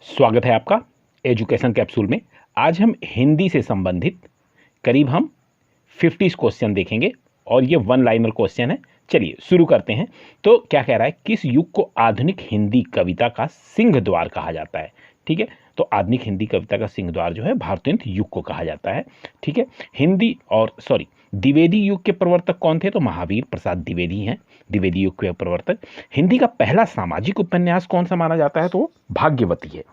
स्वागत है आपका एजुकेशन कैप्सूल में। आज हम हिंदी से संबंधित करीब हम 50 क्वेश्चन देखेंगे और ये वन लाइनर क्वेश्चन है। चलिए शुरू करते हैं। तो क्या कह रहा है, किस युग को आधुनिक हिंदी कविता का सिंह द्वार कहा जाता है। ठीक है, तो आधुनिक हिंदी कविता का सिंह द्वार जो है भारतेंदु युग को कहा जाता है। ठीक है, हिंदी और द्विवेदी युग के प्रवर्तक कौन थे, तो महावीर प्रसाद द्विवेदी हैं, द्विवेदी युग के प्रवर्तक। हिंदी का पहला सामाजिक उपन्यास कौन सा माना जाता है, तो भाग्यवती है।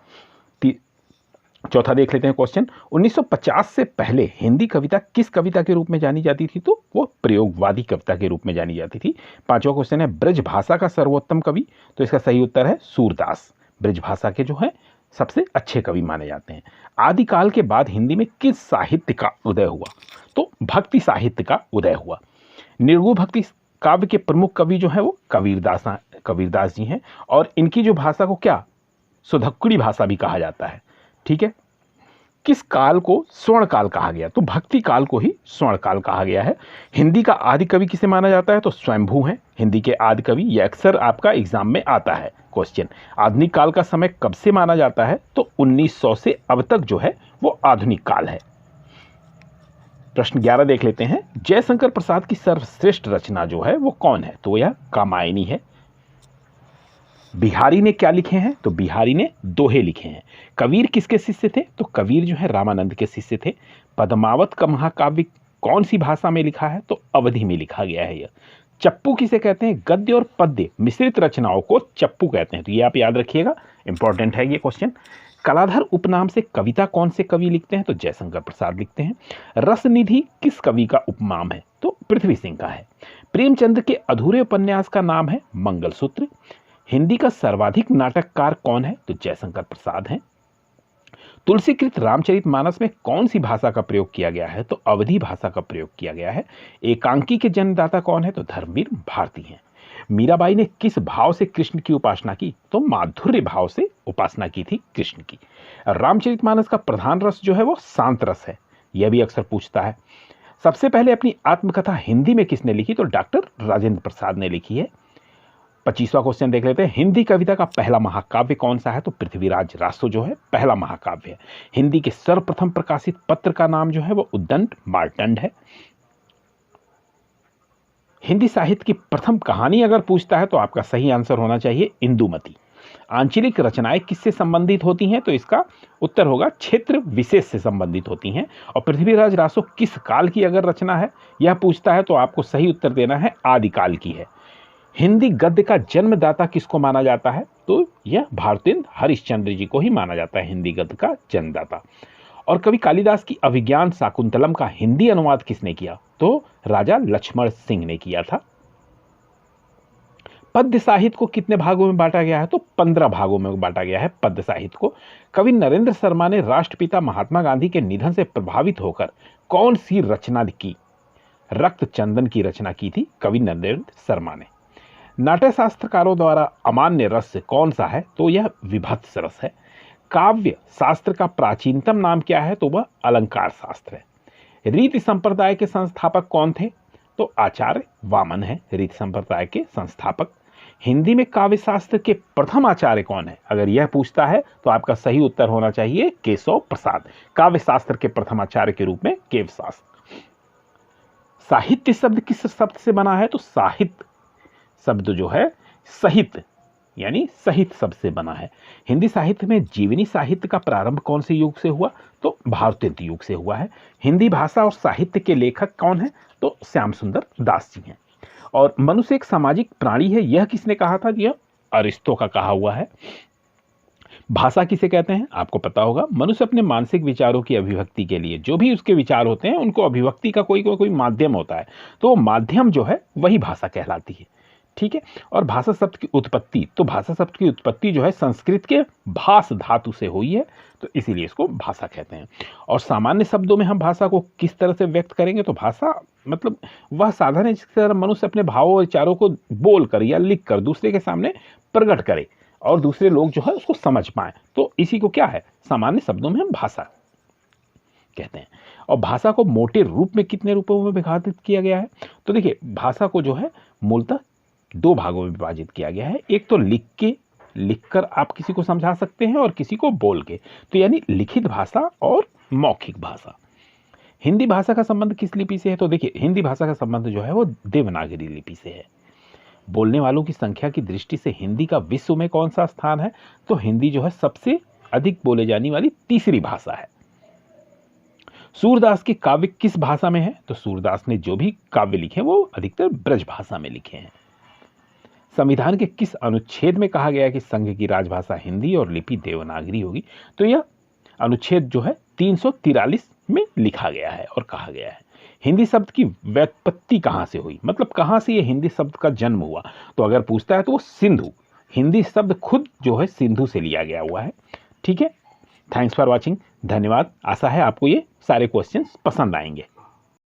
चौथा देख लेते हैं क्वेश्चन, 1950 से पहले हिंदी कविता किस कविता के रूप में जानी जाती थी, तो वो प्रयोगवादी कविता के रूप में जानी जाती थी। पांचवा क्वेश्चन है, ब्रज भाषा का सर्वोत्तम कवि, तो इसका सही उत्तर है सूरदास। ब्रज भाषा के जो है सबसे अच्छे कवि माने जाते हैं। आदिकाल के बाद हिंदी में किस साहित्य का उदय हुआ, तो भक्ति साहित्य का उदय हुआ। निर्गुण भक्ति काव्य के प्रमुख कवि जो है वो कबीरदास जी हैं, और इनकी जो भाषा को क्या सुधक्कुड़ी भाषा भी कहा जाता है। ठीक है, किस काल को स्वर्ण काल कहा गया, तो भक्ति काल को ही स्वर्ण काल कहा गया है। हिंदी का आदि कवि किसे माना जाता है, तो स्वयंभू हैं हिंदी के आदि कवि। यह अक्सर आपका एग्जाम में आता है क्वेश्चन। आधुनिक काल का समय कब से माना जाता है, तो 1900 से अब तक जो है वो आधुनिक काल है। प्रश्न 11 देख लेते हैं, जयशंकर प्रसाद की सर्वश्रेष्ठ रचना जो है वो कौन है, तो यह कामायनी है। बिहारी ने क्या लिखे हैं, तो बिहारी ने दोहे लिखे हैं। कबीर किसके शिष्य थे, तो कबीर जो है रामानंद के शिष्य थे। पद्मावत का महाकाव्य कौन सी भाषा में लिखा है, तो अवधी में लिखा गया है। यह चप्पू किसे कहते हैं, गद्य और पद्य मिश्रित रचनाओं को चप्पू कहते हैं, तो ये आप याद रखिएगा, इंपॉर्टेंट है ये क्वेश्चन। कलाधर उपनाम से कविता कौन से कवि लिखते हैं, तो जयशंकर प्रसाद लिखते हैं। रसनिधि किस कवि का उपनाम है, तो पृथ्वी सिंह का है। प्रेमचंद के अधूरे उपन्यास का नाम है मंगलसूत्र। हिंदी का सर्वाधिक नाटककार कौन है, तो जयशंकर प्रसाद हैं। तुलसीकृत रामचरितमानस में कौन सी भाषा का प्रयोग किया गया है, तो अवधी भाषा का प्रयोग किया गया है। एकांकी के जन्मदाता कौन है, तो धर्मवीर भारती हैं। मीराबाई ने किस भाव से कृष्ण की उपासना की, तो माधुर्य भाव से उपासना की थी कृष्ण की। रामचरितमानस का प्रधान रस जो है वो शांत रस है, यह भी अक्सर पूछता है। सबसे पहले अपनी आत्मकथा हिंदी में किसने लिखी, तो डॉक्टर राजेंद्र प्रसाद ने लिखी है। 25वां क्वेश्चन देख लेते हैं, हिंदी कविता का पहला महाकाव्य कौन सा है, तो पृथ्वीराज रासो जो है पहला महाकाव्य है। हिंदी के सर्वप्रथम प्रकाशित पत्र का नाम जो है वो उद्दंड मार्तंड है। हिंदी साहित्य की प्रथम कहानी अगर पूछता है तो आपका सही आंसर होना चाहिए इंदुमती। आंचलिक रचनाएं किससे संबंधित होती हैं, तो इसका उत्तर होगा क्षेत्र विशेष से संबंधित होती हैं। और पृथ्वीराज रासो किस काल की अगर रचना है यह पूछता है तो आपको सही उत्तर देना है आदिकाल की है। हिंदी गद्य का जन्मदाता किसको माना जाता है, तो यह भारतेंदु हरिश्चंद्र जी को ही माना जाता है हिंदी गद्य का जन्मदाता। और कवि कालिदास की अभिज्ञान शाकुंतलम का हिंदी अनुवाद किसने किया, तो राजा लक्ष्मण सिंह ने किया था। पद्य साहित्य को कितने भागों में बांटा गया है, तो 15 भागों में बांटा गया है पद्य साहित्य को। कवि नरेंद्र शर्मा ने राष्ट्रपिता महात्मा गांधी के निधन से प्रभावित होकर कौन सी रचना की, रक्त चंदन की रचना की थी कवि नरेंद्र शर्मा ने। नाट्य शास्त्रकारों द्वारा अमान्य रस कौन सा है, तो यह विभत्स रस है। काव्य शास्त्र का प्राचीनतम नाम क्या है, तो वह अलंकार शास्त्र है। रीति संप्रदाय के संस्थापक कौन थे, तो आचार्य वामन है रीति संप्रदाय के संस्थापक। हिंदी में काव्य शास्त्र के प्रथम आचार्य कौन है, अगर यह पूछता है तो आपका सही उत्तर होना चाहिए केशव प्रसाद। काव्य शास्त्र के प्रथम आचार्य के रूप में केशव शास्त्र। साहित्य शब्द किस शब्द से बना है, तो साहित्य शब्द जो है सहित यानी सहित शब्द से बना है। हिंदी साहित्य में जीवनी साहित्य का प्रारंभ कौन से युग से हुआ, तो भारतेंदु युग से हुआ है। हिंदी भाषा और साहित्य के लेखक कौन है, तो श्याम सुंदर दास जी हैं। और मनुष्य एक सामाजिक प्राणी है, यह किसने कहा था, यह अरिस्टो का कहा हुआ है। भाषा किसे कहते हैं, आपको पता होगा। मनुष्य अपने मानसिक विचारों की अभिव्यक्ति के लिए जो भी उसके विचार होते हैं उनको अभिव्यक्ति का कोई माध्यम होता है, तो माध्यम जो है वही भाषा कहलाती है। ठीक है, और भाषा शब्द की उत्पत्ति, तो भाषा शब्द की उत्पत्ति जो है संस्कृत के भाष धातु से हुई है, तो इसीलिए इसको भाषा कहते हैं। और सामान्य शब्दों में हम भाषा को किस तरह से व्यक्त करेंगे, तो भाषा मतलब वह साधन है जिसके द्वारा मनुष्य अपने भावों और विचारों को बोल कर या लिख कर दूसरे के सामने प्रकट करे और दूसरे लोग जो है उसको समझ पाए, तो इसी को क्या है सामान्य शब्दों में हम भाषा कहते हैं। और भाषा को मोटे रूप में कितने रूपों में विभाजित किया गया है, तो देखिए भाषा को जो है मूलतः 2 भागों में विभाजित किया गया है। एक तो लिख के लिखकर आप किसी को समझा सकते हैं और किसी को बोल के, तो यानी लिखित भाषा और मौखिक भाषा। हिंदी भाषा का संबंध किस लिपि से है? तो देखिए, हिंदी भाषा का संबंध जो है वो देवनागरी लिपि से है। बोलने वालों की संख्या की दृष्टि से हिंदी का विश्व में कौन सा स्थान है? तो हिंदी जो है सबसे अधिक बोले जाने वाली तीसरी भाषा है। सूरदास के काव्य किस भाषा में है? तो सूरदास ने जो भी काव्य लिखे वो अधिकतर ब्रज भाषा में लिखे हैं। संविधान के किस अनुच्छेद में कहा गया है कि संघ की राजभाषा हिंदी और लिपि देवनागरी होगी? तो यह अनुच्छेद जो है 343 में लिखा गया है और कहा गया है। हिंदी शब्द की व्युत्पत्ति कहाँ से हुई, मतलब कहाँ से ये हिंदी शब्द का जन्म हुआ? तो अगर पूछता है तो वो सिंधु, हिंदी शब्द खुद जो है सिंधु से लिया गया हुआ है। ठीक है, थैंक्स फॉर वॉचिंग, धन्यवाद। आशा है आपको ये सारे क्वेश्चंस पसंद आएंगे।